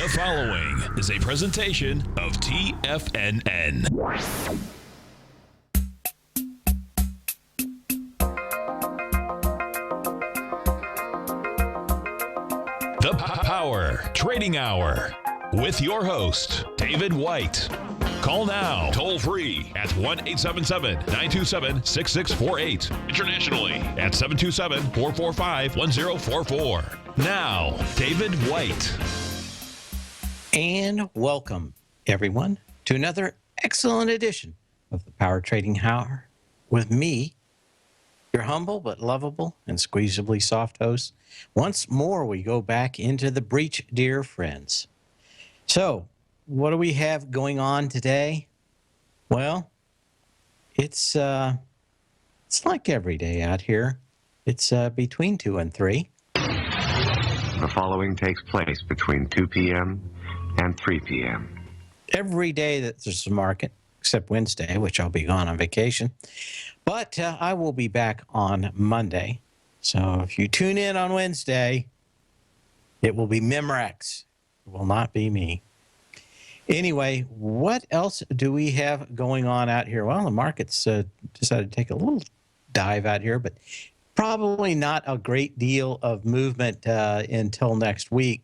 The following is a presentation of TFNN. The Power Trading Hour with your host, David White. Call now, toll free at 1-877-927-6648. Internationally at 727-445-1044. Now, David White. And welcome, everyone, to another excellent edition of the Power Trading Hour with me, your humble but lovable and squeezably soft host. Once more, we go back into the breach, dear friends. So, what do we have going on today? Well, it's like every day out here. It's between 2 and 3. The following takes place between 2 p.m. and 3 p.m. Every day that there's a market, except Wednesday, which I'll be gone on vacation. But I will be back on Monday. So if you tune in on Wednesday, it will be Memorex. It will not be me. Anyway, what else do we have going on out here? Well, the market's decided to take a little dive out here, but probably not a great deal of movement until next week.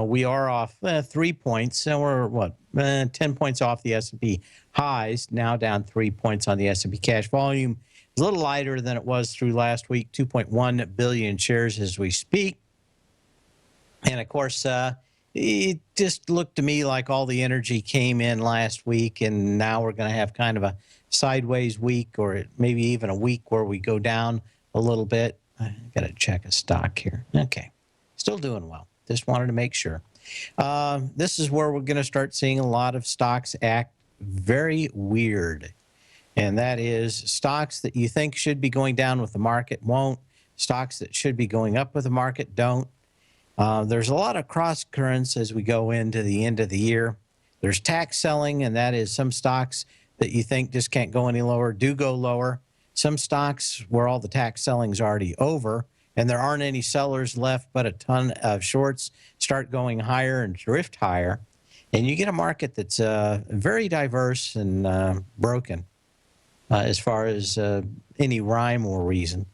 We are off 3 points, and we're, 10 points off the S&P highs, now down 3 points on the S&P cash volume. It's a little lighter than it was through last week, 2.1 billion shares as we speak. And, of course, it just looked to me like all the energy came in last week, and now we're going to have kind of a sideways week, or maybe even a week where we go down a little bit. I got to check a stock here. Okay. Still doing well. Just wanted to make sure. This is where we're going to start seeing a lot of stocks act very weird. And that is stocks that you think should be going down with the market won't. Stocks that should be going up with the market don't. There's a lot of cross currents as we go into the end of the year. There's tax selling, and that is some stocks that you think just can't go any lower do go lower. Some stocks where all the tax selling is already over and there aren't any sellers left but a ton of shorts start going higher and drift higher. And you get a market that's very diverse and broken as far as any rhyme or reason.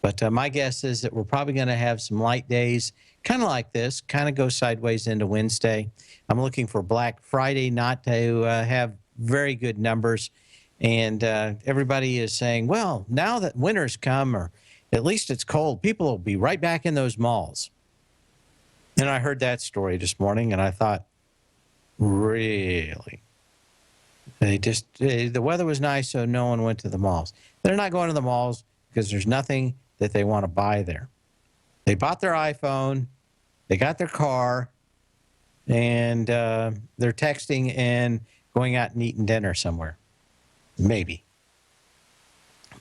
But my guess is that we're probably going to have some light days, kind of like this, kind of go sideways into Wednesday. I'm looking for Black Friday not to have very good numbers. And everybody is saying, well, now that winter's come, or at least it's cold, people will be right back in those malls. And I heard that story this morning, and I thought, really? The weather was nice, so no one went to the malls. They're not going to the malls because there's nothing that they want to buy there. They bought their iPhone, they got their car, and they're texting and going out and eating dinner somewhere. Maybe.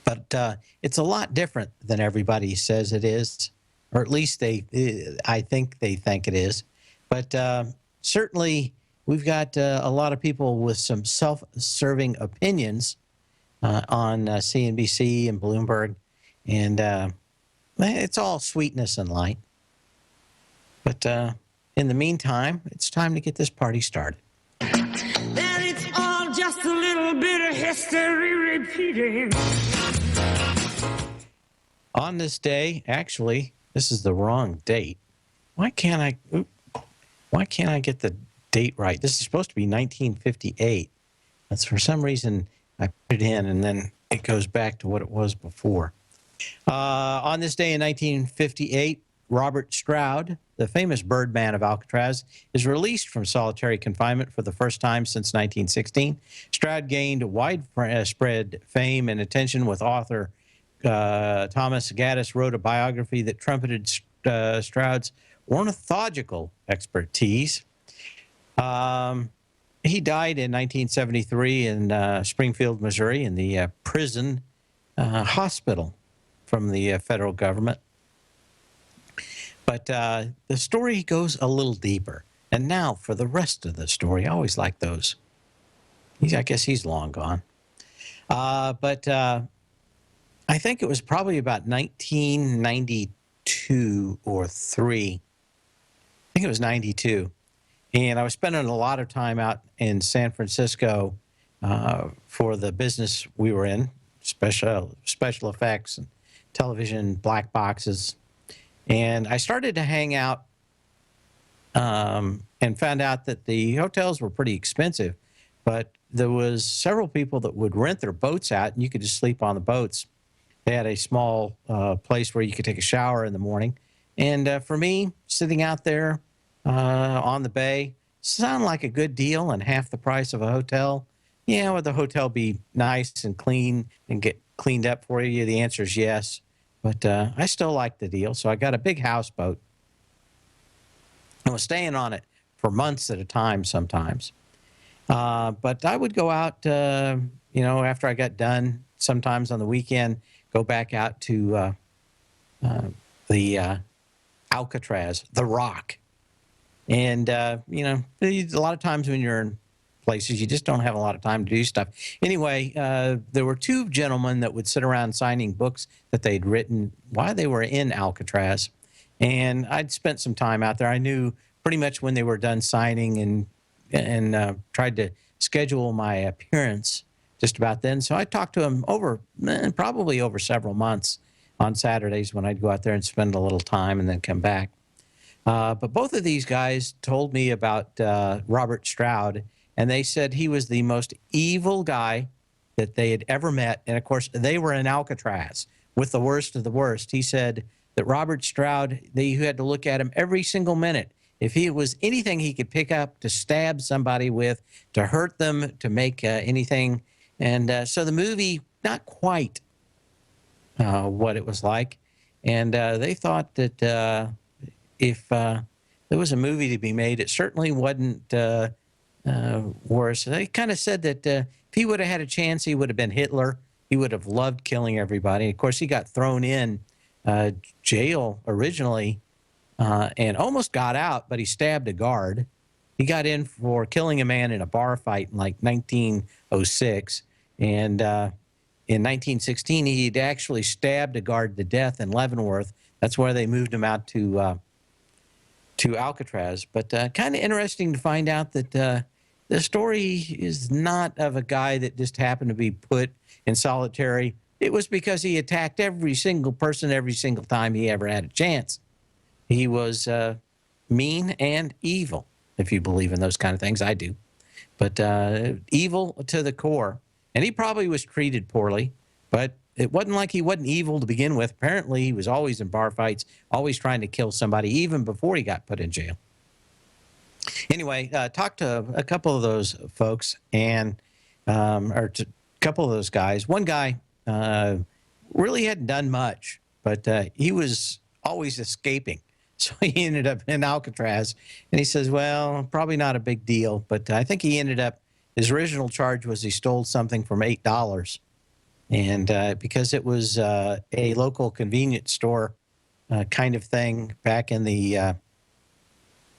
But it's a lot different than everybody says it is, or at least I think they think it is. But certainly we've got a lot of people with some self-serving opinions on CNBC and Bloomberg, and it's all sweetness and light. But in the meantime, it's time to get this party started. And it's all just a little bit of history repeating. On this day, actually, this is the wrong date. Why can't I get the date right? This is supposed to be 1958. That's for some reason I put it in, and then it goes back to what it was before. On this day in 1958, Robert Stroud, the famous Birdman of Alcatraz, is released from solitary confinement for the first time since 1916. Stroud gained widespread fame and attention with author Thomas Gaddis wrote a biography that trumpeted Stroud's ornithological expertise. He died in 1973 in Springfield, Missouri, in the prison hospital from the federal government. But the story goes a little deeper. And now for the rest of the story. I always like those. I guess he's long gone. But I think it was probably about 1992 or 3. I think it was 92. And I was spending a lot of time out in San Francisco for the business we were in, special effects and television black boxes. And I started to hang out and found out that the hotels were pretty expensive, but there was several people that would rent their boats out, and you could just sleep on the boats. They had a small place where you could take a shower in the morning. And for me, sitting out there on the bay sounded like a good deal and half the price of a hotel. Yeah, would the hotel be nice and clean and get cleaned up for you? The answer is yes. But I still like the deal, so I got a big houseboat. I was staying on it for months at a time sometimes. But I would go out, after I got done, sometimes on the weekend, go back out to the Alcatraz, the Rock. And, a lot of times when you're in places, you just don't have a lot of time to do stuff. Anyway, there were two gentlemen that would sit around signing books that they'd written while they were in Alcatraz. And I'd spent some time out there. I knew pretty much when they were done signing and tried to schedule my appearance just about then. So I talked to them probably over several months on Saturdays when I'd go out there and spend a little time and then come back. But both of these guys told me about Robert Stroud, and they said he was the most evil guy that they had ever met. And, of course, they were in Alcatraz with the worst of the worst. He said that Robert Stroud, you had to look at him every single minute. If he was anything he could pick up to stab somebody with, to hurt them, to make anything. And so the movie, not quite what it was like. And they thought that if there was a movie to be made, it certainly wasn't worse. They kind of said that if he would have had a chance, he would have been Hitler. He would have loved killing everybody. Of course, he got thrown in jail originally and almost got out, but he stabbed a guard. He got in for killing a man in a bar fight in like 1906. And in 1916, he'd actually stabbed a guard to death in Leavenworth. That's where they moved him out to Alcatraz. But kind of interesting to find out that the story is not of a guy that just happened to be put in solitary. It was because he attacked every single person every single time he ever had a chance. He was mean and evil, if you believe in those kind of things. I do. But evil to the core. And he probably was treated poorly, but it wasn't like he wasn't evil to begin with. Apparently, he was always in bar fights, always trying to kill somebody, even before he got put in jail. Anyway, talked to a couple of those folks a couple of those guys. One guy really hadn't done much, but he was always escaping. So he ended up in Alcatraz, and he says, well, probably not a big deal, but I think he ended up, his original charge was he stole something from $8. And because it was a local convenience store kind of thing back in the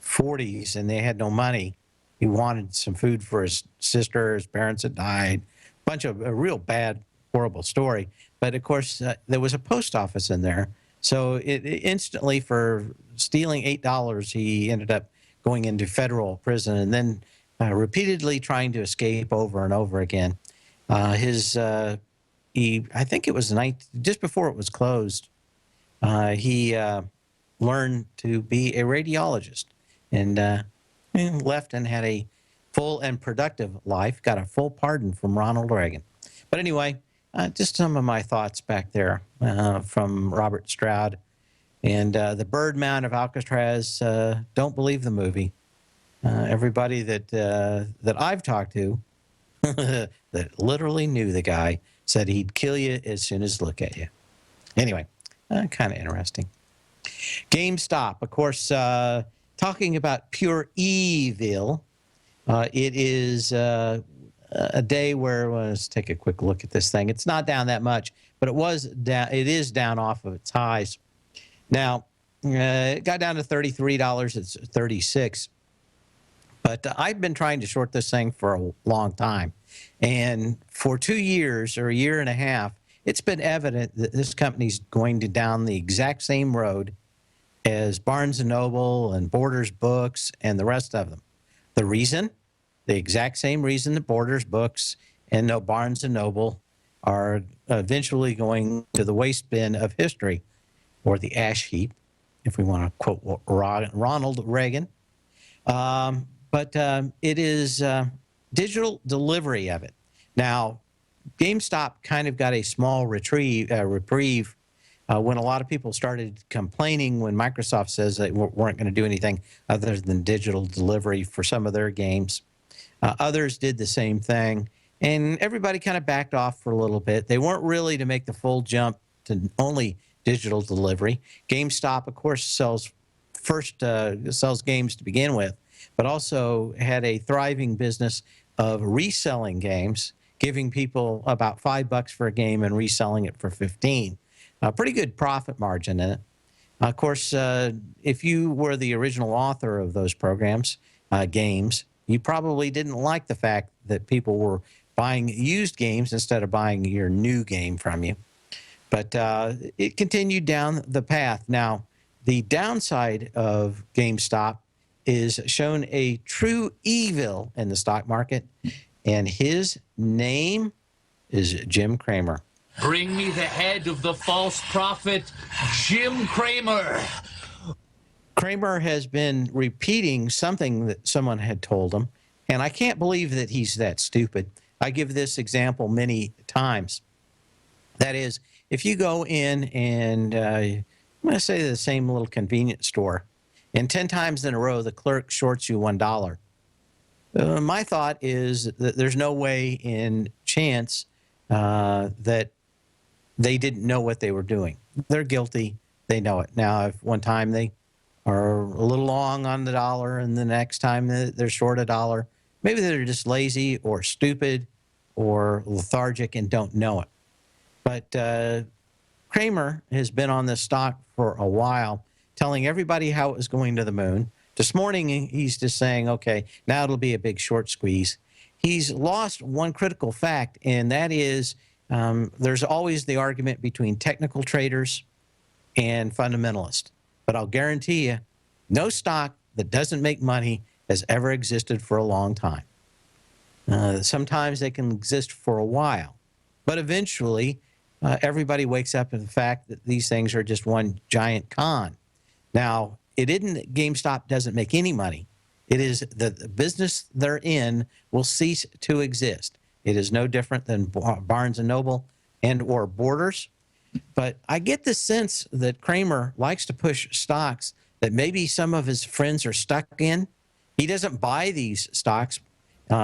40s, and they had no money, he wanted some food for his sister. His parents had died. A real bad, horrible story. But, of course, there was a post office in there. So it instantly, for stealing $8, he ended up going into federal prison and then repeatedly trying to escape over and over again. I think it was just before it was closed, he learned to be a radiologist and left and had a full and productive life, got a full pardon from Ronald Reagan. But anyway, just some of my thoughts back there from Robert Stroud. And the Bird Mound of Alcatraz, don't believe the movie. Everybody that I've talked to that literally knew the guy said he'd kill you as soon as look at you. Anyway, kind of interesting. GameStop, of course, talking about pure evil. It is a day where, let's take a quick look at this thing. It's not down that much, but it was down. It is down off of its highs. Now, it got down to $33. It's $36. But I've been trying to short this thing for a long time. And for 2 years or a year and a half, it's been evident that this company's going down the exact same road as Barnes & Noble and Borders Books and the rest of them. The reason, the exact same reason that Borders Books and no Barnes and Noble are eventually going to the waste bin of history, or the ash heap, if we want to quote Ronald Reagan. But it is digital delivery of it. Now, GameStop kind of got a small reprieve when a lot of people started complaining when Microsoft says they weren't going to do anything other than digital delivery for some of their games. Others did the same thing, and everybody kind of backed off for a little bit. They weren't really to make the full jump to only digital delivery. GameStop, of course, sells games to begin with, but also had a thriving business of reselling games, giving people about $5 for a game and reselling it for 15. A pretty good profit margin in it. Of course, if you were the original author of those programs, games, you probably didn't like the fact that people were buying used games instead of buying your new game from you. But it continued down the path. Now, the downside of GameStop is shown a true evil in the stock market, and his name is Jim Cramer. Bring me the head of the false prophet, Jim Cramer. Cramer has been repeating something that someone had told him, and I can't believe that he's that stupid. I give this example many times. That is, if you go in and I'm going to say the same little convenience store, and 10 times in a row the clerk shorts you $1. My thought is that there's no way in chance that they didn't know what they were doing. They're guilty. They know it. Now, if one time they are a little long on the dollar and the next time they're short $1, maybe they're just lazy or stupid or lethargic and don't know it. But Cramer has been on this stock for a while, telling everybody how it was going to the moon. This morning, he's just saying, okay, now it'll be a big short squeeze. He's lost one critical fact, and that is there's always the argument between technical traders and fundamentalists. But I'll guarantee you, no stock that doesn't make money has ever existed for a long time. Sometimes they can exist for a while, but eventually everybody wakes up to the fact that these things are just one giant con. Now, it isn't that GameStop doesn't make any money. It is that the business they're in will cease to exist. It is no different than Barnes & Noble and or Borders. But I get the sense that Cramer likes to push stocks that maybe some of his friends are stuck in. He doesn't buy these stocks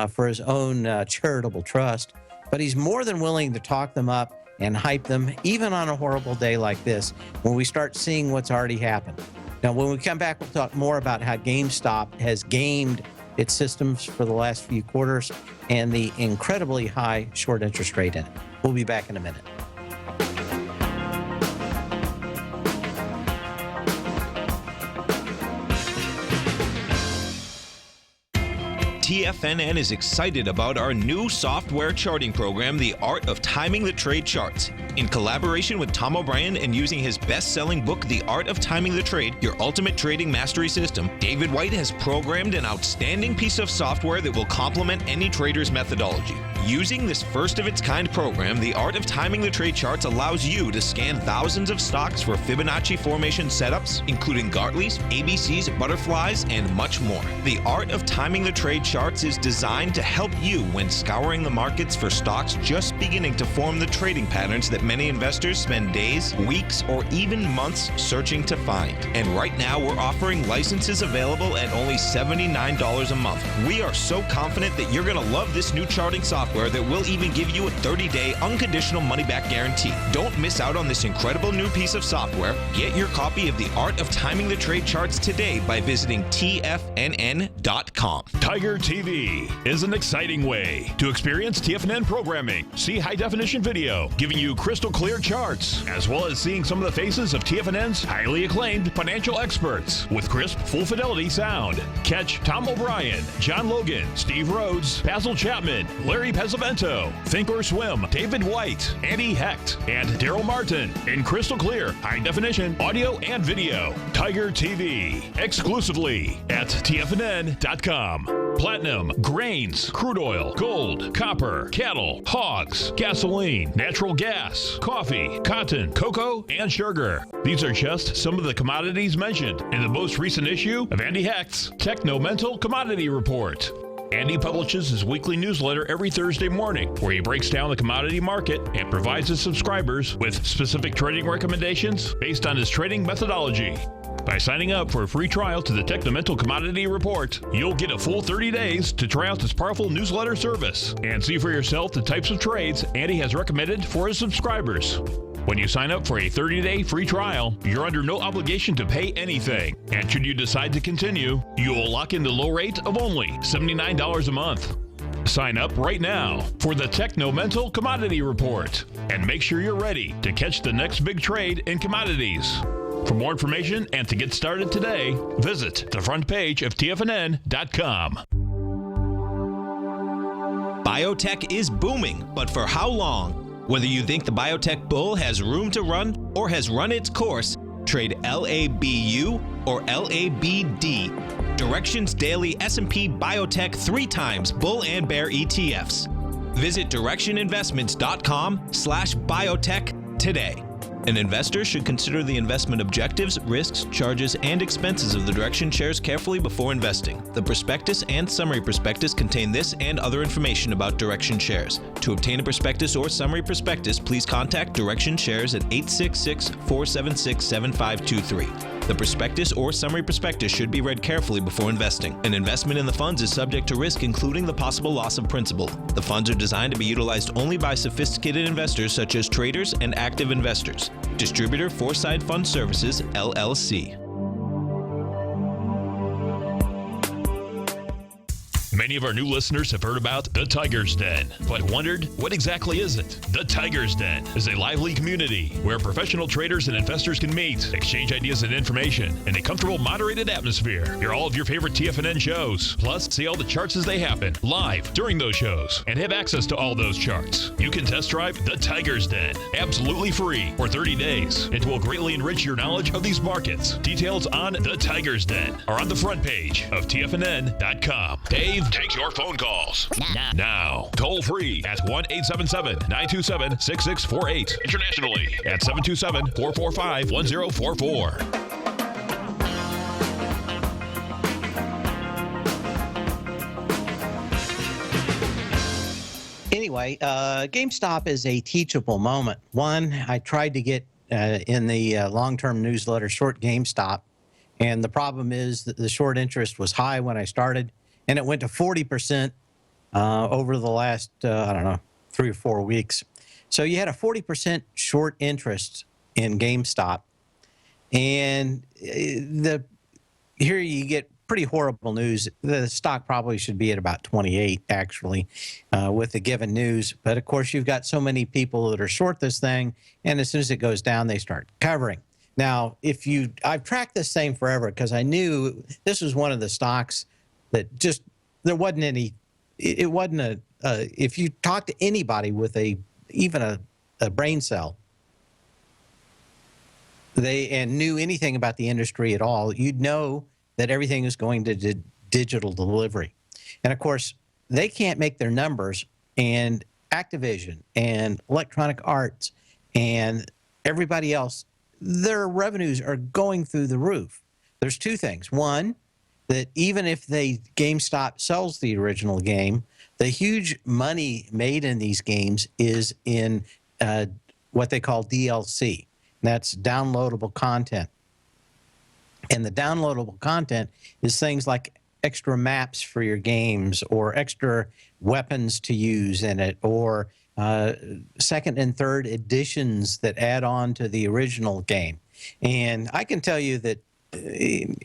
for his own charitable trust, but he's more than willing to talk them up and hype them, even on a horrible day like this, when we start seeing what's already happened. Now, when we come back, we'll talk more about how GameStop has gamed its systems for the last few quarters and the incredibly high short interest rate in it. We'll be back in a minute. TFNN is excited about our new software charting program, The Art of Timing the Trade Charts. In collaboration with Tom O'Brien and using his best-selling book, The Art of Timing the Trade, Your Ultimate Trading Mastery System, David White has programmed an outstanding piece of software that will complement any trader's methodology. Using this first-of-its-kind program, The Art of Timing the Trade Charts allows you to scan thousands of stocks for Fibonacci formation setups, including Gartley's, ABC's, butterflies, and much more. The Art of Timing the Trade Charts is designed to help you when scouring the markets for stocks just beginning to form the trading patterns that many investors spend days, weeks, or even months searching to find. And right now, we're offering licenses available at only $79 a month. We are so confident that you're going to love this new charting software that will even give you a 30-day unconditional money-back guarantee. Don't miss out on this incredible new piece of software. Get your copy of The Art of Timing the Trade Charts today by visiting TFNN.com. Tiger TV is an exciting way to experience TFNN programming. See high-definition video, giving you crisp crystal clear charts, as well as seeing some of the faces of TFNN's highly acclaimed financial experts with crisp, full fidelity sound. Catch Tom O'Brien, John Logan, Steve Rhodes, Basil Chapman, Larry Pesavento, Think or Swim, David White, Andy Hecht, and Daryl Martin in crystal clear, high definition audio and video. Tiger TV, exclusively at TFNN.com. Platinum, grains, crude oil, gold, copper, cattle, hogs, gasoline, natural gas, coffee, cotton, cocoa, and sugar. These are just some of the commodities mentioned in the most recent issue of Andy Hecht's Techno-Mental Commodity Report. Andy publishes his weekly newsletter every Thursday morning, where he breaks down the commodity market and provides his subscribers with specific trading recommendations based on his trading methodology. By signing up for a free trial to the Techno-Mental Commodity Report, you'll get a full 30 days to try out this powerful newsletter service and see for yourself the types of trades Andy has recommended for his subscribers. When you sign up for a 30-day free trial, you're under no obligation to pay anything. And should you decide to continue, you will lock in the low rate of only $79 a month. Sign up right now for the Techno-Mental Commodity Report and make sure you're ready to catch the next big trade in commodities. For more information and to get started today, visit the front page of TFNN.com. Biotech is booming, but for how long? Whether you think the biotech bull has room to run or has run its course, trade LABU or LABD. Direction's daily S&P Biotech 3 times bull and bear ETFs. Visit directioninvestments.com/biotech today. An investor should consider the investment objectives, risks, charges, and expenses of the Direction shares carefully before investing. The prospectus and summary prospectus contain this and other information about Direction shares. To obtain a prospectus or summary prospectus, please contact Direction shares at 866-476-7523. The prospectus or summary prospectus should be read carefully before investing. An investment in the funds is subject to risk, including the possible loss of principal. The funds are designed to be utilized only by sophisticated investors such as traders and active investors. Distributor Foreside Fund Services, LLC. Many of our new listeners have heard about the Tiger's Den, but wondered, what exactly is it? The Tiger's Den is a lively community where professional traders and investors can meet, exchange ideas and information in a comfortable, moderated atmosphere. Hear all of your favorite TFNN shows, plus see all the charts as they happen live during those shows, and have access to all those charts. You can test drive the Tiger's Den absolutely free for 30 days. It will greatly enrich your knowledge of these markets. Details on the Tiger's Den are on the front page of TFNN.com. Dave takes your phone calls now. Toll free at 1-877-927-6648. Internationally at 727-445-1044. Anyway, GameStop is a teachable moment. One, I tried to get in the long-term newsletter short GameStop, and the problem is that the short interest was high when I started, and it went to 40% over the last, 3 or 4 weeks. So you had a 40% short interest in GameStop, and here you get pretty horrible news. The stock probably should be at about 28, actually, with the given news. But of course, you've got so many people that are short this thing, and as soon as it goes down, they start covering. Now, I've tracked this thing forever because I knew this was one of the stocks that just, there wasn't any, it wasn't if you talk to anybody with even a brain cell, and knew anything about the industry at all, you'd know that everything is going to digital delivery. And of course, they can't make their numbers, and Activision and Electronic Arts and everybody else, their revenues are going through the roof. There's two things. One, that even if GameStop sells the original game, the huge money made in these games is in what they call DLC. That's downloadable content. And the downloadable content is things like extra maps for your games, or extra weapons to use in it, or second and third editions that add on to the original game. And I can tell you that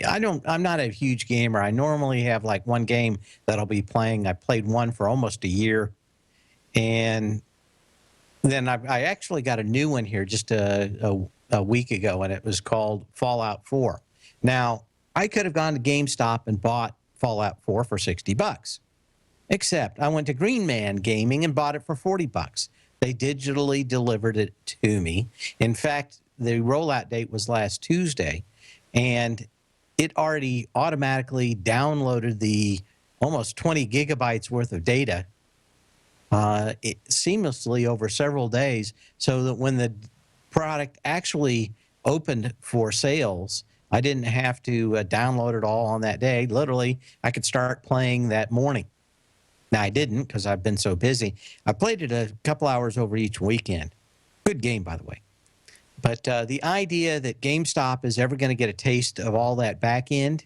I'm not a huge gamer. I normally have like one game that I'll be playing. I played one for almost a year, and Then I actually got a new one here just a week ago, and it was called Fallout 4. Now, I could have gone to GameStop and bought Fallout 4 for $60, except I went to Green Man Gaming and bought it for $40. They digitally delivered it to me. In fact, the rollout date was last Tuesday, and it already automatically downloaded the almost 20 gigabytes worth of data seamlessly over several days, so that when the product actually opened for sales, I didn't have to download it all on that day. Literally, I could start playing that morning. Now, I didn't because I've been so busy. I played it a couple hours over each weekend. Good game, by the way. But the idea that GameStop is ever going to get a taste of all that back end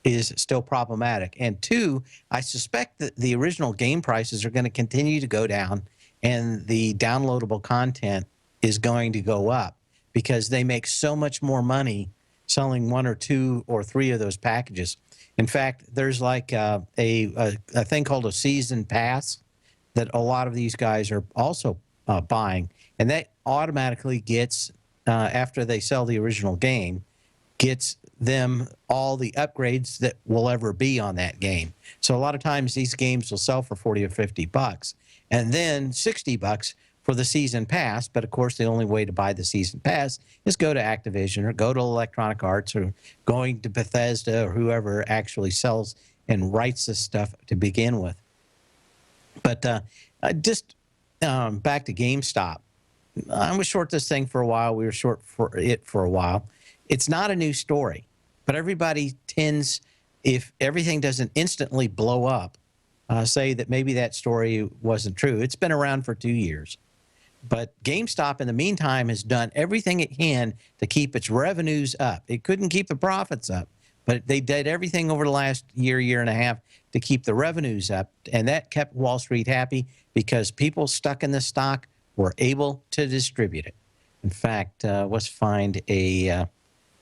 is still problematic. And two, I suspect that the original game prices are going to continue to go down, and the downloadable content is going to go up because they make so much more money selling one or two or three of those packages. In fact, there's like a thing called a season pass that a lot of these guys are also buying, and that automatically gets, after they sell the original game, gets them all the upgrades that will ever be on that game. So a lot of times these games will sell for $40 or $50, and then $60 for the season pass. But of course, the only way to buy the season pass is go to Activision or go to Electronic Arts or going to Bethesda or whoever actually sells and writes this stuff to begin with. But just back to GameStop. I was short this thing for a while. We were short for it for a while. It's not a new story, but everybody tends, if everything doesn't instantly blow up, say that maybe that story wasn't true. It's been around for 2 years. But GameStop, in the meantime, has done everything it can to keep its revenues up. It couldn't keep the profits up, but they did everything over the last year and a half to keep the revenues up, and that kept Wall Street happy because people stuck in the stock were able to distribute it. In fact, let's find a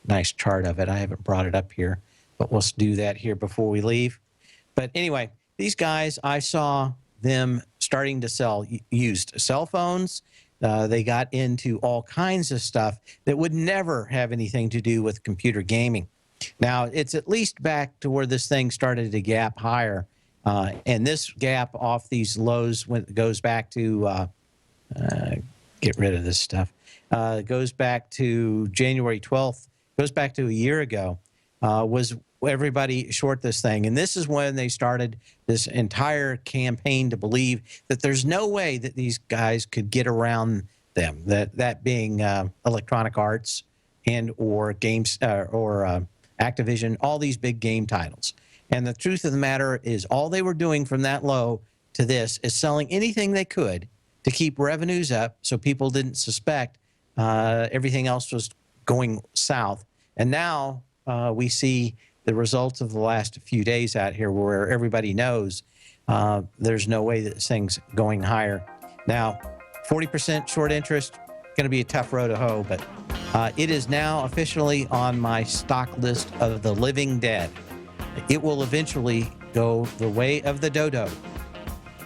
nice chart of it. I haven't brought it up here, but let's do that here before we leave. But anyway, these guys, I saw them starting to sell used cell phones. They got into all kinds of stuff that would never have anything to do with computer gaming. Now, it's at least back to where this thing started to gap higher. And this gap off these lows goes back to, get rid of this stuff, goes back to January 12th, goes back to a year ago, was everybody short this thing. And this is when they started this entire campaign to believe that there's no way that these guys could get around them, that being Electronic Arts and or games or Activision, all these big game titles. And the truth of the matter is all they were doing from that low to this is selling anything they could to keep revenues up so people didn't suspect everything else was going south. And now we see the results of the last few days out here where everybody knows there's no way that this thing's going higher. Now, 40% short interest, going to be a tough row to hoe, but it is now officially on my stock list of the living dead. It will eventually go the way of the dodo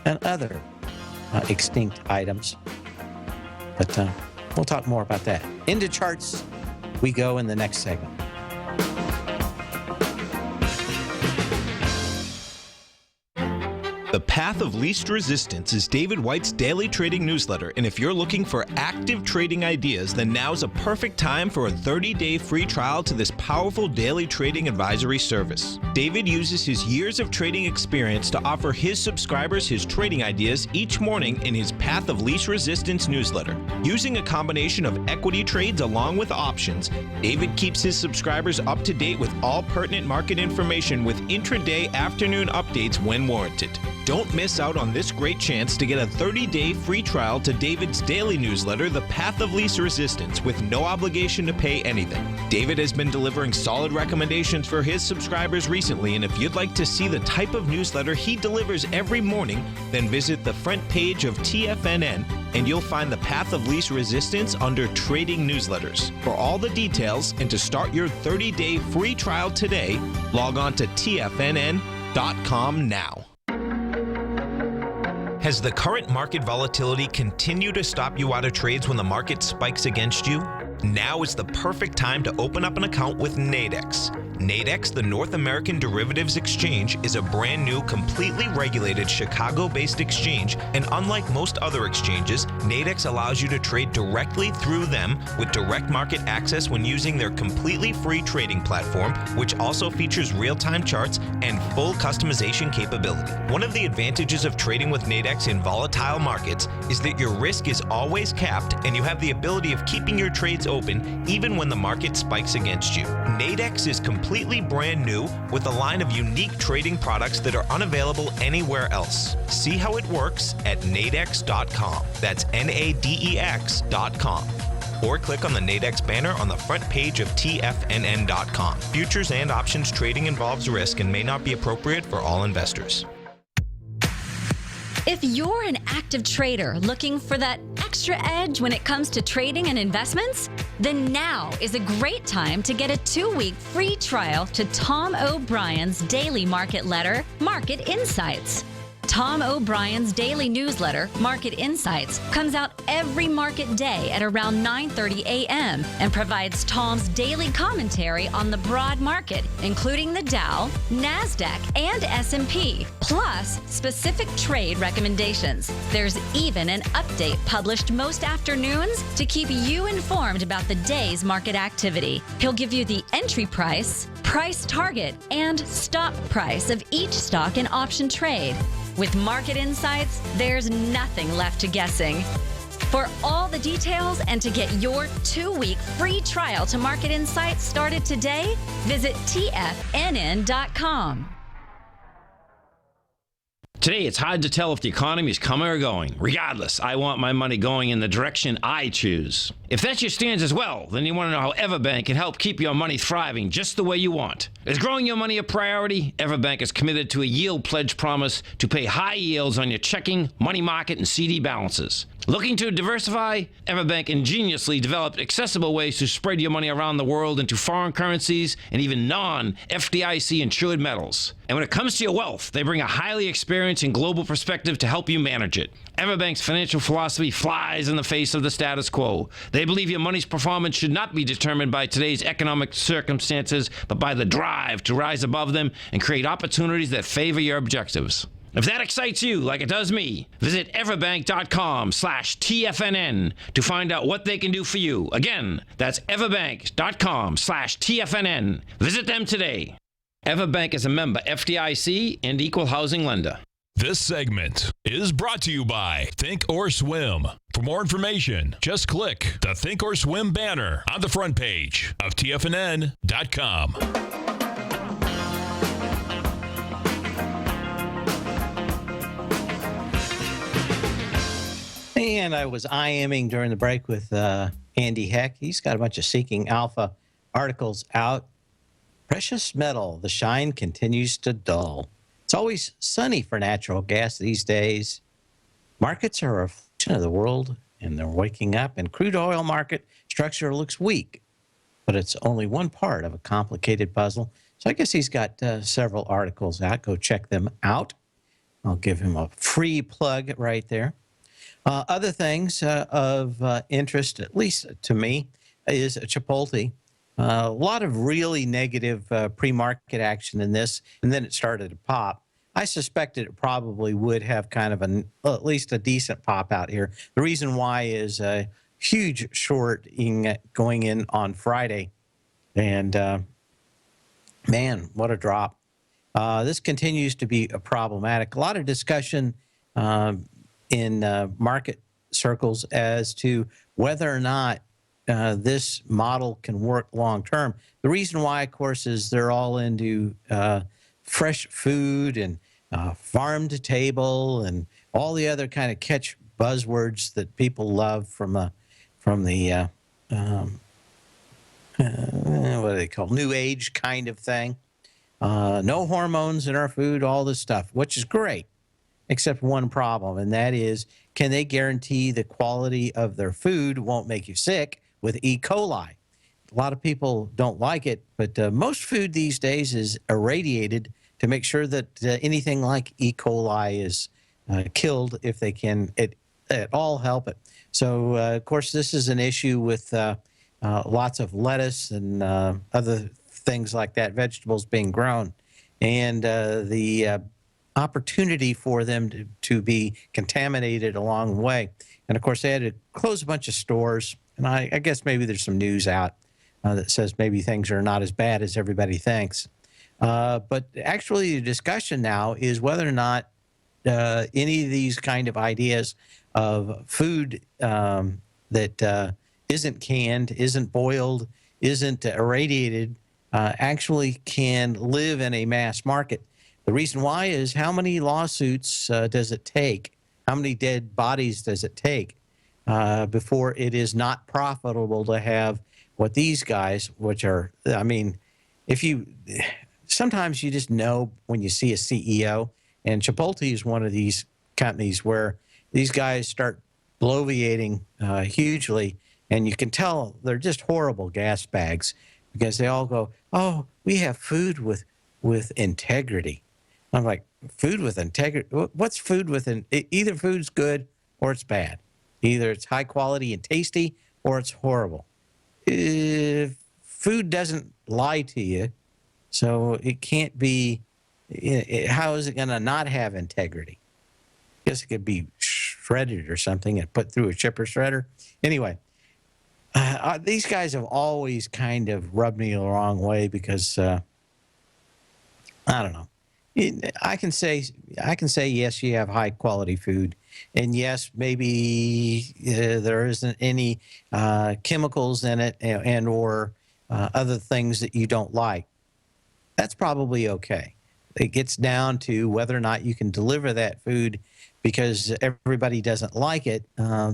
and other extinct items. But we'll talk more about that. Into charts we go in the next segment. The Path of Least Resistance is David White's daily trading newsletter, and if you're looking for active trading ideas, then now's a perfect time for a 30-day free trial to this powerful daily trading advisory service. David uses his years of trading experience to offer his subscribers his trading ideas each morning in his Path of Least Resistance newsletter. Using a combination of equity trades along with options, David keeps his subscribers up to date with all pertinent market information with intraday afternoon updates when warranted. Don't miss out on this great chance to get a 30-day free trial to David's daily newsletter, The Path of Least Resistance, with no obligation to pay anything. David has been delivering solid recommendations for his subscribers recently, and if you'd like to see the type of newsletter he delivers every morning, then visit the front page of TFNN and you'll find The Path of Least Resistance under Trading Newsletters. For all the details and to start your 30-day free trial today, log on to TFNN.com now. Has the current market volatility continued to stop you out of trades when the market spikes against you? Now is the perfect time to open up an account with Nadex. Nadex, the North American Derivatives Exchange, is a brand new, completely regulated Chicago-based exchange, and unlike most other exchanges, Nadex allows you to trade directly through them with direct market access when using their completely free trading platform, which also features real-time charts and full customization capability. One of the advantages of trading with Nadex in volatile markets is that your risk is always capped and you have the ability of keeping your trades open even when the market spikes against you. Nadex is completely brand new with a line of unique trading products that are unavailable anywhere else. See how it works at nadex.com. That's NADEX.com. Or click on the Nadex banner on the front page of TFNN.com. Futures and options trading involves risk and may not be appropriate for all investors. If you're an active trader looking for that extra edge when it comes to trading and investments, then now is a great time to get a 2-week free trial to Tom O'Brien's daily market letter, Market Insights. Tom O'Brien's daily newsletter, Market Insights, comes out every market day at around 9:30 a.m. and provides Tom's daily commentary on the broad market, including the Dow, NASDAQ, and S&P, plus specific trade recommendations. There's even an update published most afternoons to keep you informed about the day's market activity. He'll give you the entry price, price target, and stop price of each stock and option trade. With Market Insights, there's nothing left to guessing. For all the details and to get your 2-week free trial to Market Insights started today, visit TFNN.com. Today, it's hard to tell if the economy is coming or going. Regardless, I want my money going in the direction I choose. If that's your stance as well, then you want to know how Everbank can help keep your money thriving just the way you want. Is growing your money a priority? Everbank is committed to a yield pledge promise to pay high yields on your checking, money market, and CD balances. Looking to diversify? Everbank ingeniously developed accessible ways to spread your money around the world into foreign currencies and even non-FDIC insured metals. And when it comes to your wealth, they bring a highly experienced and global perspective to help you manage it. Everbank's financial philosophy flies in the face of the status quo. They believe your money's performance should not be determined by today's economic circumstances, but by the drive to rise above them and create opportunities that favor your objectives. If that excites you like it does me, visit everbank.com/TFNN to find out what they can do for you. Again, that's everbank.com/TFNN. Visit them today. Everbank is a member FDIC and equal housing lender. This segment is brought to you by Think or Swim. For more information, just click the Think or Swim banner on the front page of TFNN.com. And I was IMing during the break with Andy Heck. He's got a bunch of Seeking Alpha articles out. Precious metal, the shine continues to dull. It's always sunny for natural gas these days. Markets are a reflection of the world, and they're waking up. And crude oil market structure looks weak, but it's only one part of a complicated puzzle. So I guess he's got several articles out. Go check them out. I'll give him a free plug right there. Other things of interest, at least to me, is Chipotle. A lot of really negative pre-market action in this, and then it started to pop. I suspected it probably would have kind of at least a decent pop out here. The reason why is a huge short going in on Friday, and man, what a drop. This continues to be problematic. A lot of discussion in market circles as to whether or not this model can work long term. The reason why, of course, is they're all into fresh food and farm to table and all the other kind of catch buzzwords that people love from the what do they call new age kind of thing. No hormones in our food, all this stuff, which is great. Except one problem, and that is, can they guarantee the quality of their food won't make you sick with E. coli? A lot of people don't like it, but most food these days is irradiated to make sure that anything like E. coli is killed if they can at all help it. So, of course, this is an issue with lots of lettuce and other things like that, vegetables being grown. And the opportunity for them to be contaminated along the way. And, of course, they had to close a bunch of stores. And I guess maybe there's some news out that says maybe things are not as bad as everybody thinks. But actually, the discussion now is whether or not any of these kind of ideas of food that isn't canned, isn't boiled, isn't irradiated, actually can live in a mass market. The reason why is how many lawsuits does it take? How many dead bodies does it take before it is not profitable to have what these guys, which are, I mean, sometimes you just know when you see a CEO, and Chipotle is one of these companies where these guys start bloviating hugely, and you can tell they're just horrible gas bags because they all go, oh, we have food with integrity. I'm like, food with integrity? What's food with either food's good or it's bad. Either it's high quality and tasty or it's horrible. If food doesn't lie to you, so it can't be, how is it going to not have integrity? I guess it could be shredded or something and put through a chipper shredder. Anyway, these guys have always kind of rubbed me the wrong way because, I don't know. I can say yes, you have high quality food, and yes, maybe there isn't any chemicals in it and or other things that you don't like. That's probably okay. It gets down to whether or not you can deliver that food because everybody doesn't like it,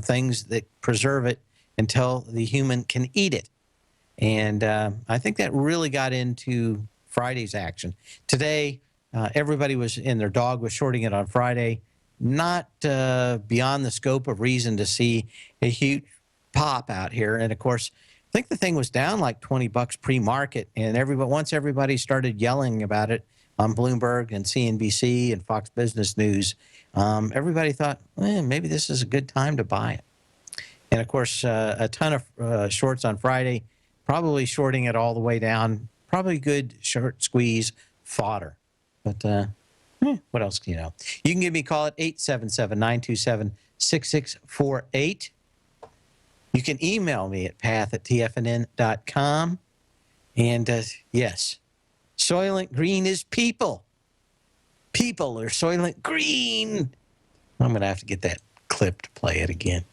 things that preserve it until the human can eat it. And I think that really got into Friday's action. Today, everybody was in their dog was shorting it on Friday, not beyond the scope of reason to see a huge pop out here. And of course, I think the thing was down like $20 pre-market, and once everybody started yelling about it on Bloomberg and CNBC and Fox Business News, everybody thought, maybe this is a good time to buy it. And of course, a ton of shorts on Friday, probably shorting it all the way down. Probably good short squeeze fodder. But what else can you know? You can give me a call at 877-927-6648. You can email me at path@tfnn.com. And yes, Soylent Green is people. People are Soylent Green. I'm going to have to get that clip to play it again.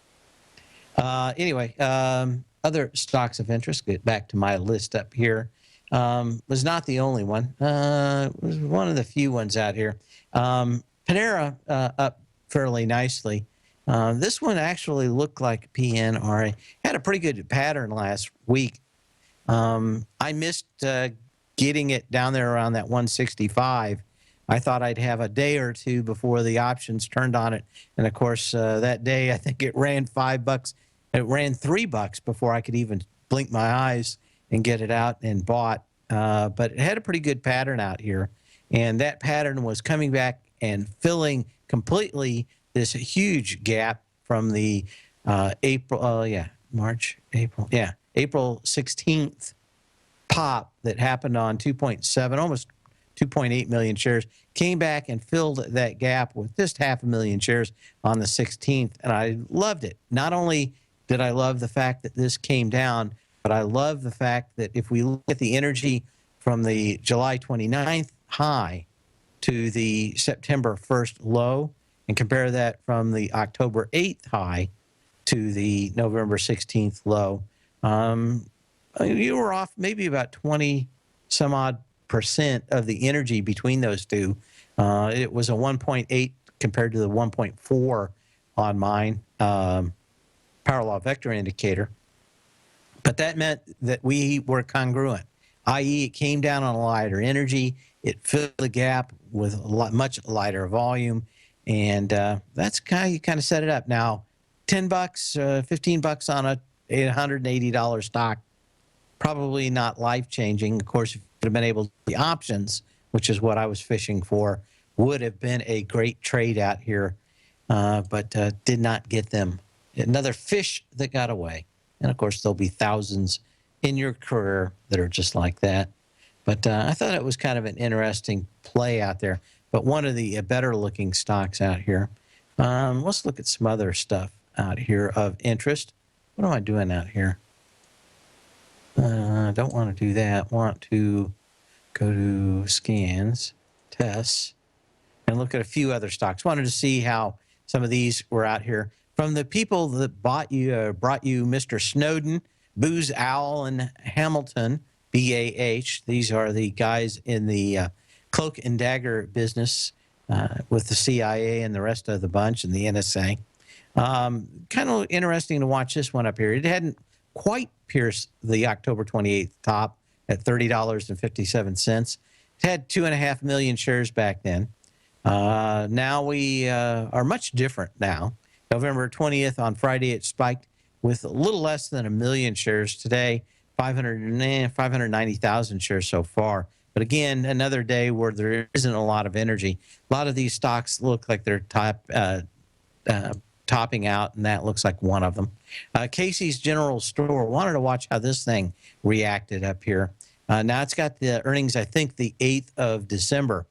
Anyway, other stocks of interest, get back to my list up here. Was not the only one. Was one of the few ones out here. Panera up fairly nicely. This one actually looked like PNRA. Had a pretty good pattern last week. I missed getting it down there around that 165. I thought I'd have a day or two before the options turned on it. And of course, that day, I think it ran $5. It ran $3 before I could even blink my eyes and get it out and bought. But it had a pretty good pattern out here. And that pattern was coming back and filling completely this huge gap from the April 16th pop that happened on 2.7, almost 2.8 million shares, came back and filled that gap with just 500,000 shares on the 16th. And I loved it. Not only did I love the fact that this came down, but I love the fact that if we look at the energy from the July 29th high to the September 1st low and compare that from the October 8th high to the November 16th low, you were off maybe about 20 some odd % of the energy between those two. It was a 1.8 compared to the 1.4 on mine power law vector indicator. But that meant that we were congruent, i.e. it came down on a lighter energy. It filled the gap with a much lighter volume. And that's how you kind of set it up. Now, $10, $15 on a $180 stock, probably not life-changing. Of course, if you would have been able to the options, which is what I was fishing for, would have been a great trade out here. but did not get them. Another fish that got away. And of course, there'll be thousands in your career that are just like that. But I thought it was kind of an interesting play out there. But one of the better looking stocks out here. Let's look at some other stuff out here of interest. What am I doing out here? Don't want to do that. Want to go to scans, tests, and look at a few other stocks. Wanted to see how some of these were out here. From the people that brought you Mr. Snowden, Booz Allen, and Hamilton, BAH. These are the guys in the cloak and dagger business with the CIA and the rest of the bunch and the NSA. Kind of interesting to watch this one up here. It hadn't quite pierced the October 28th top at $30.57. It had 2.5 million shares back then. Now we are much different now. November 20th on Friday, it spiked with a little less than 1 million shares. Today, 590,000 shares so far. But again, another day where there isn't a lot of energy. A lot of these stocks look like they're topping out, and that looks like one of them. Casey's General Store. Wanted to watch how this thing reacted up here. Now it's got the earnings, I think, the 8th of December.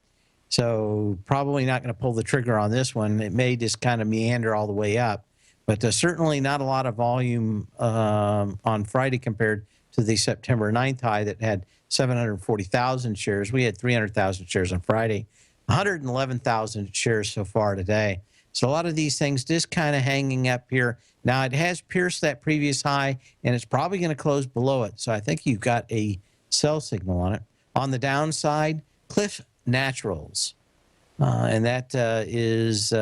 So probably not going to pull the trigger on this one. It may just kind of meander all the way up. But certainly not a lot of volume on Friday compared to the September 9th high that had 740,000 shares. We had 300,000 shares on Friday, 111,000 shares so far today. So a lot of these things just kind of hanging up here. Now, it has pierced that previous high, and it's probably going to close below it. So I think you've got a sell signal on it. On the downside, Cliff Naturals. And that is,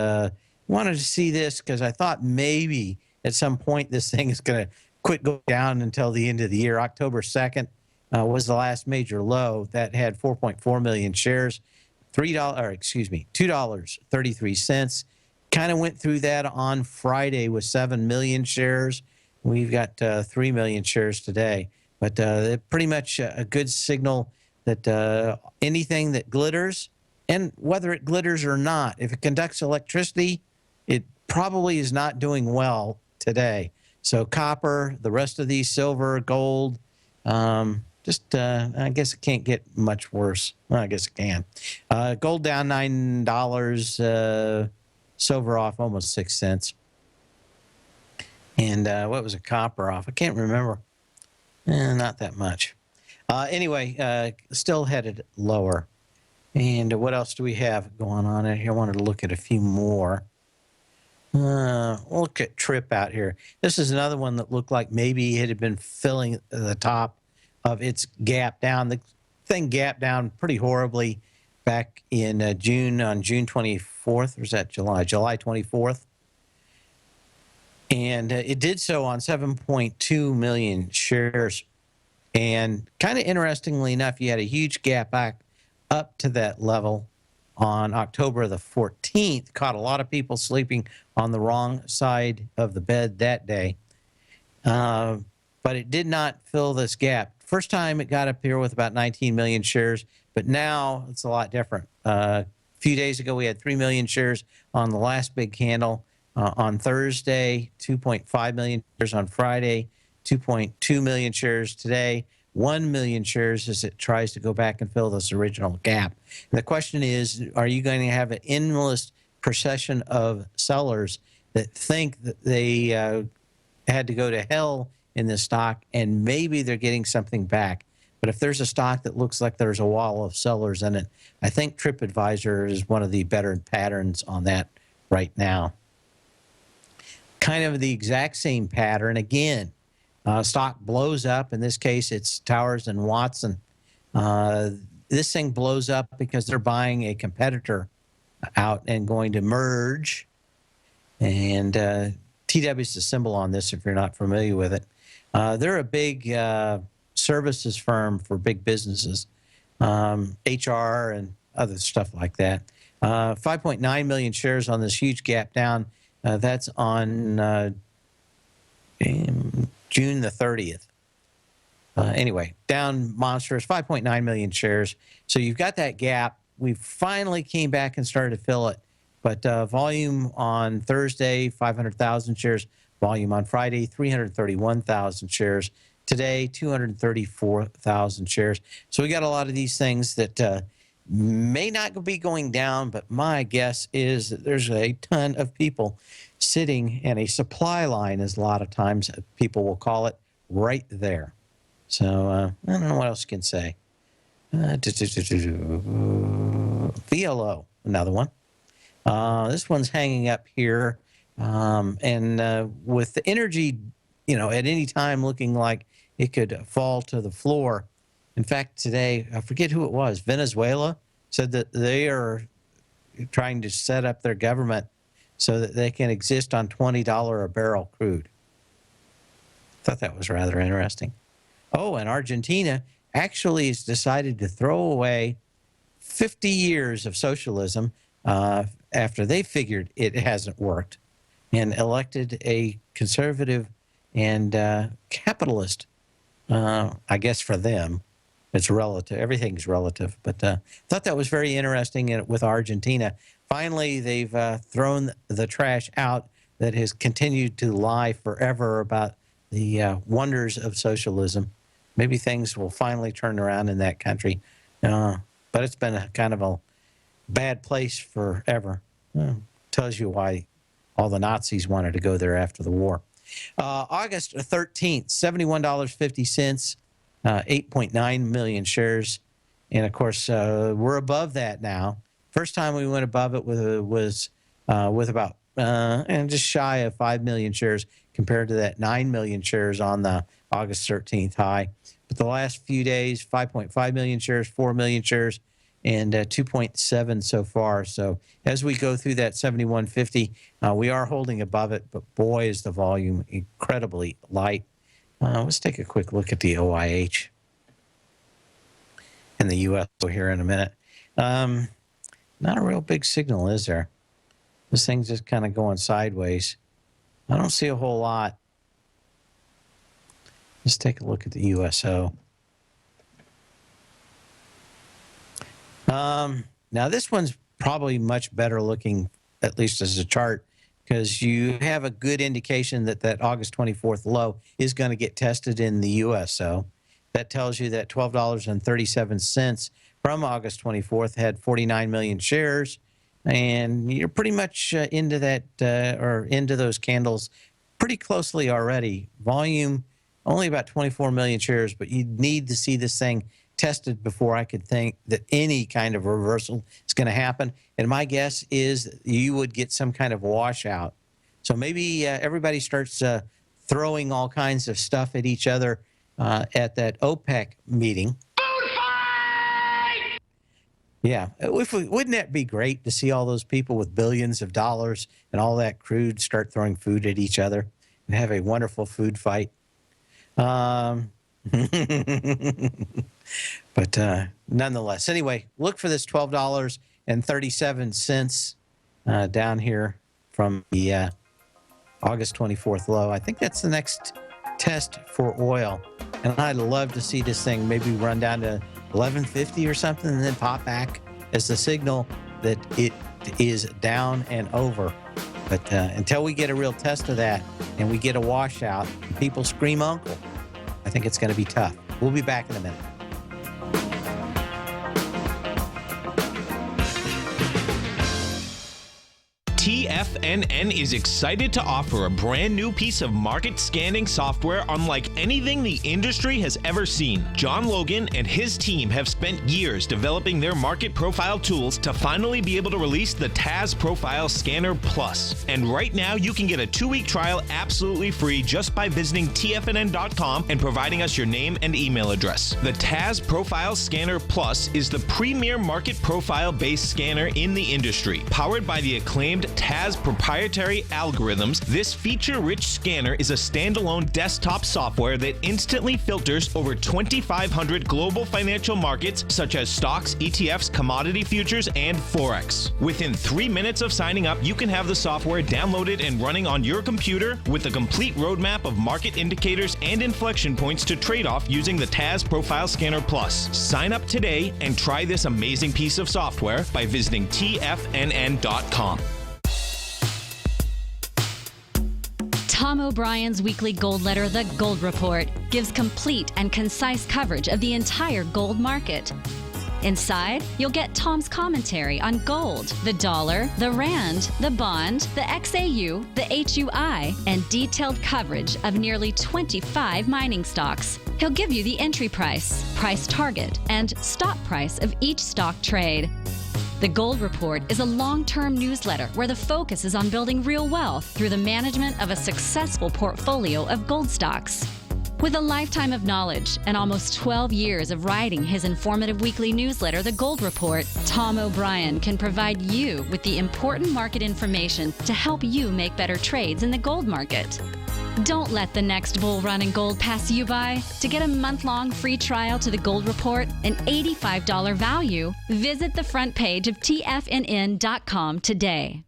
wanted to see this because I thought maybe at some point this thing is going to quit going down until the end of the year. October 2nd was the last major low that had 4.4 million shares, $2.33. Kind of went through that on Friday with 7 million shares. We've got 3 million shares today. But pretty much a good signal that anything that glitters, and whether it glitters or not, if it conducts electricity, it probably is not doing well today. So copper, the rest of these, silver, gold, I guess it can't get much worse. Well, I guess it can. Gold down $9, silver off almost 6 cents. And what was a copper off? I can't remember. Not that much. Anyway, still headed lower. And what else do we have going on in here? I wanted to look at a few more. Look at Trip out here. This is another one that looked like maybe it had been filling the top of its gap down. The thing gapped down pretty horribly back in June, on June 24th. Or is that July? July 24th. And it did so on 7.2 million shares. And kind of interestingly enough, you had a huge gap back up to that level on October the 14th. Caught a lot of people sleeping on the wrong side of the bed that day. But it did not fill this gap. First time it got up here with about 19 million shares, but now it's a lot different. A few days ago, we had 3 million shares on the last big candle. On Thursday, 2.5 million shares. On Friday, 2.2 million shares. Today, 1 million shares as it tries to go back and fill this original gap. And the question is, are you going to have an endless procession of sellers that think that they had to go to hell in this stock and maybe they're getting something back? But if there's a stock that looks like there's a wall of sellers in it, I think TripAdvisor is one of the better patterns on that right now. Kind of the exact same pattern again. Stock blows up. In this case, it's Towers and Watson. This thing blows up because they're buying a competitor out and going to merge. And TW is the symbol on this if you're not familiar with it. They're a big services firm for big businesses, HR and other stuff like that. 5.9 million shares on this huge gap down. That's on June the 30th. Anyway, down monsters, 5.9 million shares. So you've got that gap. We finally came back and started to fill it. But volume on Thursday, 500,000 shares. Volume on Friday, 331,000 shares. Today, 234,000 shares. So we got a lot of these things that may not be going down, but my guess is that there's a ton of people sitting in a supply line, as a lot of times people will call it, right there. So I don't know what else you can say. VLO, another one. This one's hanging up here. And with the energy, at any time looking like it could fall to the floor. In fact, today, I forget who it was, Venezuela said that they are trying to set up their government so that they can exist on $20 a barrel crude. Thought that was rather interesting. Oh, and Argentina actually has decided to throw away 50 years of socialism after they figured it hasn't worked, and elected a conservative and capitalist. I guess for them, it's relative. Everything's relative. But thought that was very interesting with Argentina. Finally, they've thrown the trash out that has continued to lie forever about the wonders of socialism. Maybe things will finally turn around in that country. But it's been a kind of a bad place forever. Tells you why all the Nazis wanted to go there after the war. August 13th, $71.50, 8.9 million shares. And, of course, we're above that now. First time we went above it was with about and just shy of 5 million shares compared to that 9 million shares on the August 13th high. But the last few days, 5.5 million shares, 4 million shares, and 2.7 so far. So as we go through that 71.50, we are holding above it, but boy, is the volume incredibly light. Let's take a quick look at the OIH in the U.S. here in a minute. Not a real big signal, is there? This thing's just kind of going sideways. I don't see a whole lot. Let's take a look at the USO. Now, this one's probably much better looking, at least as a chart, because you have a good indication that that August 24th low is going to get tested in the USO. That tells you that $12.37 from August 24th had 49 million shares, and you're pretty much into that or into those candles pretty closely already. Volume only about 24 million shares, but you need to see this thing tested before I could think that any kind of reversal is going to happen. And my guess is you would get some kind of washout. So maybe everybody starts throwing all kinds of stuff at each other at that OPEC meeting. Food fight! Yeah. Wouldn't that be great to see all those people with billions of dollars and all that crude start throwing food at each other and have a wonderful food fight? But nonetheless, anyway, look for this $12.37 down here from the August 24th low. I think that's the next test for oil. And I'd love to see this thing maybe run down to 1150 or something and then pop back as the signal that it is down and over. But until we get a real test of that and we get a washout, people scream uncle, I think it's going to be tough. We'll be back in a minute. TFNN is excited to offer a brand new piece of market scanning software unlike anything the industry has ever seen. John Logan and his team have spent years developing their market profile tools to finally be able to release the TAS Profile Scanner Plus. And right now you can get a 2-week trial absolutely free just by visiting TFNN.com and providing us your name and email address. The TAS Profile Scanner Plus is the premier market profile-based scanner in the industry. Powered by the acclaimed TAS proprietary algorithms, this feature-rich scanner is a standalone desktop software that instantly filters over 2,500 global financial markets such as stocks, ETFs, commodity futures, and Forex. Within 3 minutes of signing up, you can have the software downloaded and running on your computer with a complete roadmap of market indicators and inflection points to trade off using the TAS Profile Scanner Plus. Sign up today and try this amazing piece of software by visiting TFNN.com. Tom O'Brien's weekly gold letter, The Gold Report, gives complete and concise coverage of the entire gold market. Inside, you'll get Tom's commentary on gold, the dollar, the rand, the bond, the XAU, the HUI, and detailed coverage of nearly 25 mining stocks. He'll give you the entry price, price target, and stop price of each stock trade. The Gold Report is a long-term newsletter where the focus is on building real wealth through the management of a successful portfolio of gold stocks. With a lifetime of knowledge and almost 12 years of writing his informative weekly newsletter, The Gold Report, Tom O'Brien can provide you with the important market information to help you make better trades in the gold market. Don't let the next bull run in gold pass you by. To get a month-long free trial to The Gold Report, an $85 value, visit the front page of TFNN.com today.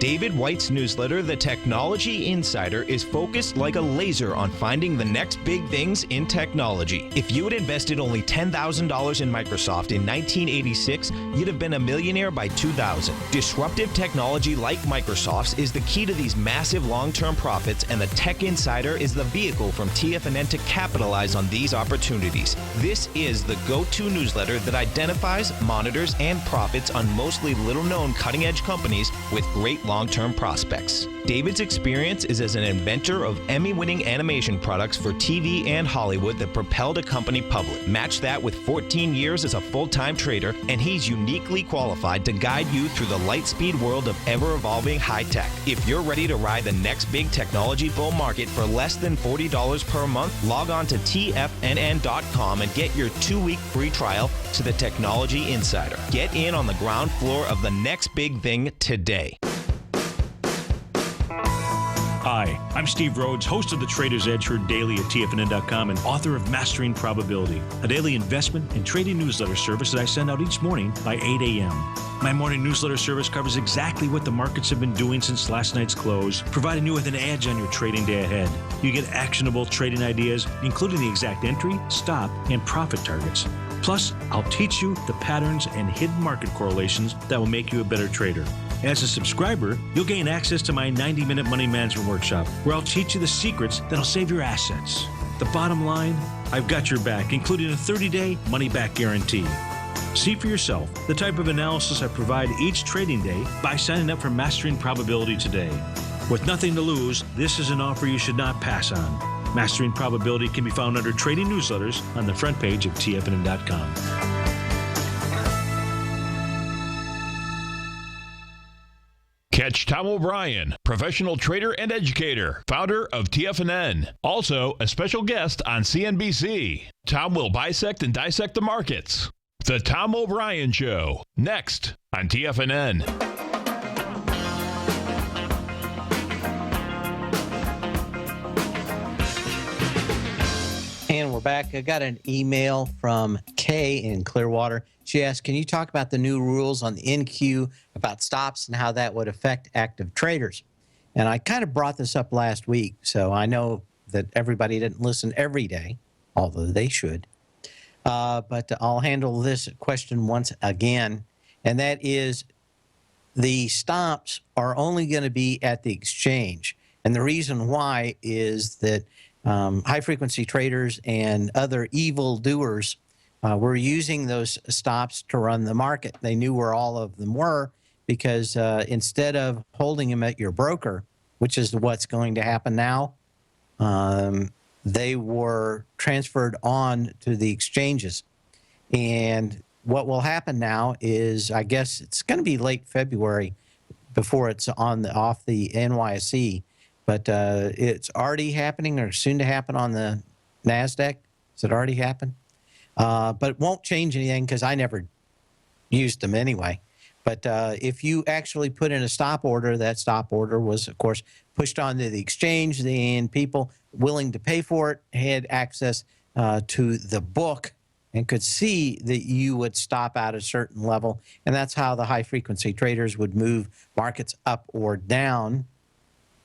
David White's newsletter, The Technology Insider, is focused like a laser on finding the next big things in technology. If you had invested only $10,000 in Microsoft in 1986, you'd have been a millionaire by 2000. Disruptive technology like Microsoft's is the key to these massive long-term profits, and the Tech Insider is the vehicle from TFNN to capitalize on these opportunities. This is the go-to newsletter that identifies, monitors, and profits on mostly little-known cutting-edge companies with great long-term prospects. David's experience is as an inventor of Emmy-winning animation products for TV and Hollywood that propelled a company public. Match that with 14 years as a full-time trader, and he's uniquely qualified to guide you through the light-speed world of ever-evolving high-tech. If you're ready to ride the next big technology bull market for less than $40 per month, log on to TFNN.com and get your 2-week free trial to the Technology Insider. Get in on the ground floor of the next big thing today. Hi, I'm Steve Rhodes, host of the Trader's Edge, heard daily at TFNN.com and author of Mastering Probability, a daily investment and trading newsletter service that I send out each morning by 8 a.m. My morning newsletter service covers exactly what the markets have been doing since last night's close, providing you with an edge on your trading day ahead. You get actionable trading ideas, including the exact entry, stop, and profit targets. Plus, I'll teach you the patterns and hidden market correlations that will make you a better trader. As a subscriber, you'll gain access to my 90-minute money management workshop, where I'll teach you the secrets that'll save your assets. The bottom line, I've got your back, including a 30-day money-back guarantee. See for yourself the type of analysis I provide each trading day by signing up for Mastering Probability today. With nothing to lose, this is an offer you should not pass on. Mastering Probability can be found under Trading Newsletters on the front page of TFNN.com. Catch Tom O'Brien, professional trader and educator, founder of TFNN. Also, a special guest on CNBC. Tom will bisect and dissect the markets. The Tom O'Brien Show, next on TFNN. And we're back. I got an email from Kay in Clearwater. She asked, can you talk about the new rules on the NQ about stops and how that would affect active traders? And I kind of brought this up last week, so I know that everybody didn't listen every day, although they should. But I'll handle this question once again, and that is the stops are only going to be at the exchange. And the reason why is that high-frequency traders and other evil doers were using those stops to run the market. They knew where all of them were because instead of holding them at your broker, which is what's going to happen now, they were transferred on to the exchanges. And what will happen now is, I guess it's going to be late February before it's off the NYSE, but it's already happening or soon to happen on the NASDAQ. Has it already happened? But it won't change anything because I never used them anyway. But if you actually put in a stop order, that stop order was, of course, pushed onto the exchange, and people willing to pay for it had access to the book and could see that you would stop at a certain level. And that's how the high-frequency traders would move markets up or down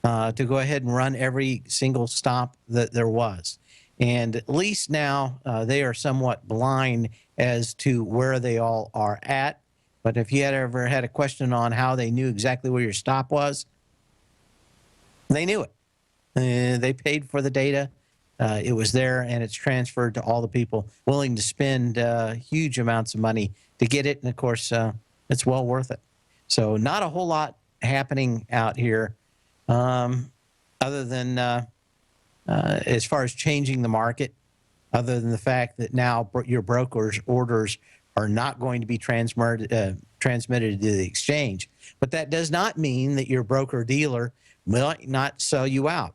to go ahead and run every single stop that there was. And at least now they are somewhat blind as to where they all are at. But if you had ever had a question on how they knew exactly where your stop was, they knew it. They paid for the data. It was there, and it's transferred to all the people willing to spend huge amounts of money to get it. And, of course, it's well worth it. So not a whole lot happening out here other than as far as changing the market, other than the fact that now your broker's orders are not going to be transmitted to the exchange. But that does not mean that your broker-dealer might not sell you out.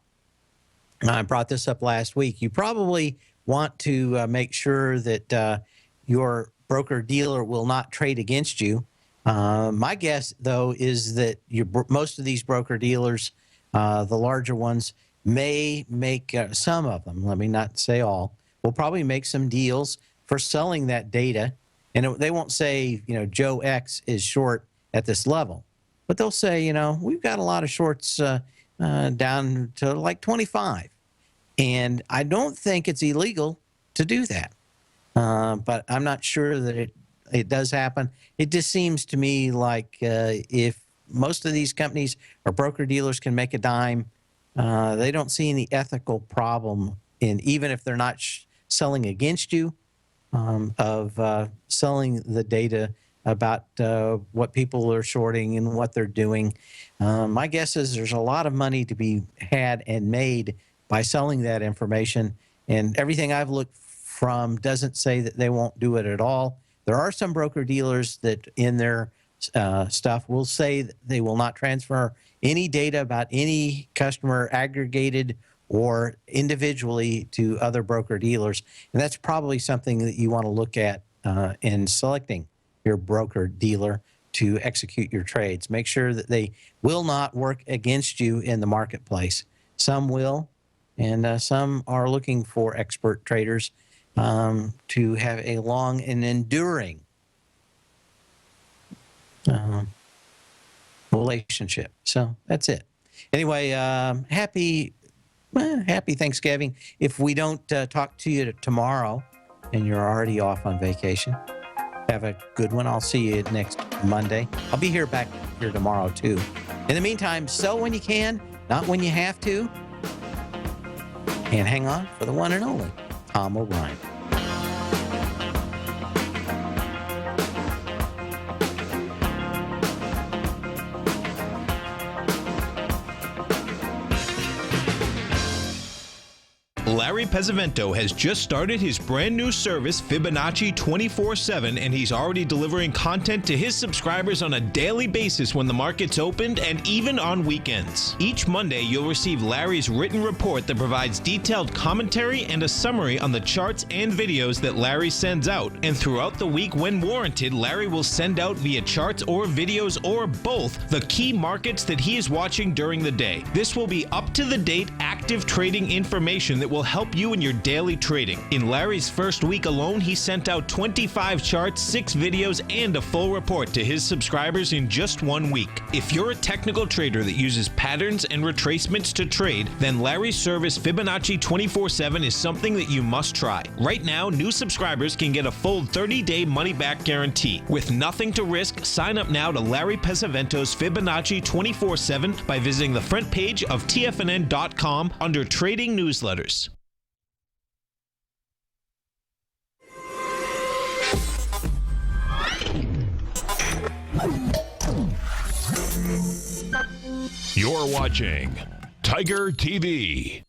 I brought this up last week. You probably want to make sure that your broker-dealer will not trade against you. My guess, though, is that most of these broker-dealers, the larger ones, may make some of them, let me not say all, will probably make some deals for selling that data. And they won't say, Joe X is short at this level. But they'll say, we've got a lot of shorts down to like 25. And I don't think it's illegal to do that. But I'm not sure that it does happen. It just seems to me like if most of these companies or broker-dealers can make a dime, they don't see any ethical problem in, even if they're not selling against you, of selling the data about what people are shorting and what they're doing. My guess is there's a lot of money to be had and made by selling that information, and everything I've looked from doesn't say that they won't do it at all. There are some broker-dealers that in their stuff will say that they will not transfer any data about any customer aggregated or individually to other broker-dealers. And that's probably something that you want to look at in selecting your broker-dealer to execute your trades. Make sure that they will not work against you in the marketplace. Some will, and some are looking for expert traders to have a long and enduring relationship. So that's it. Anyway, happy Thanksgiving. If we don't talk to you tomorrow and you're already off on vacation, have a good one. I'll see you next Monday. I'll be back here tomorrow too. In the meantime, sell when you can, not when you have to. And hang on for the one and only Tom O'Brien. Larry Pesavento has just started his brand new service, Fibonacci 24/7, and he's already delivering content to his subscribers on a daily basis when the market's opened and even on weekends. Each Monday, you'll receive Larry's written report that provides detailed commentary and a summary on the charts and videos that Larry sends out. And throughout the week, when warranted, Larry will send out via charts or videos or both the key markets that he is watching during the day. This will be up-to-the-date, active trading information that will help you in your daily trading. In Larry's first week alone, he sent out 25 charts, 6 videos, and a full report to his subscribers in just 1 week. If you're a technical trader that uses patterns and retracements to trade, then Larry's service Fibonacci 24/7 is something that you must try. Right now, new subscribers can get a full 30-day money-back guarantee. With nothing to risk, sign up now to Larry Pesavento's Fibonacci 24/7 by visiting the front page of TFNN.com under Trading Newsletters. You're watching Tiger TV.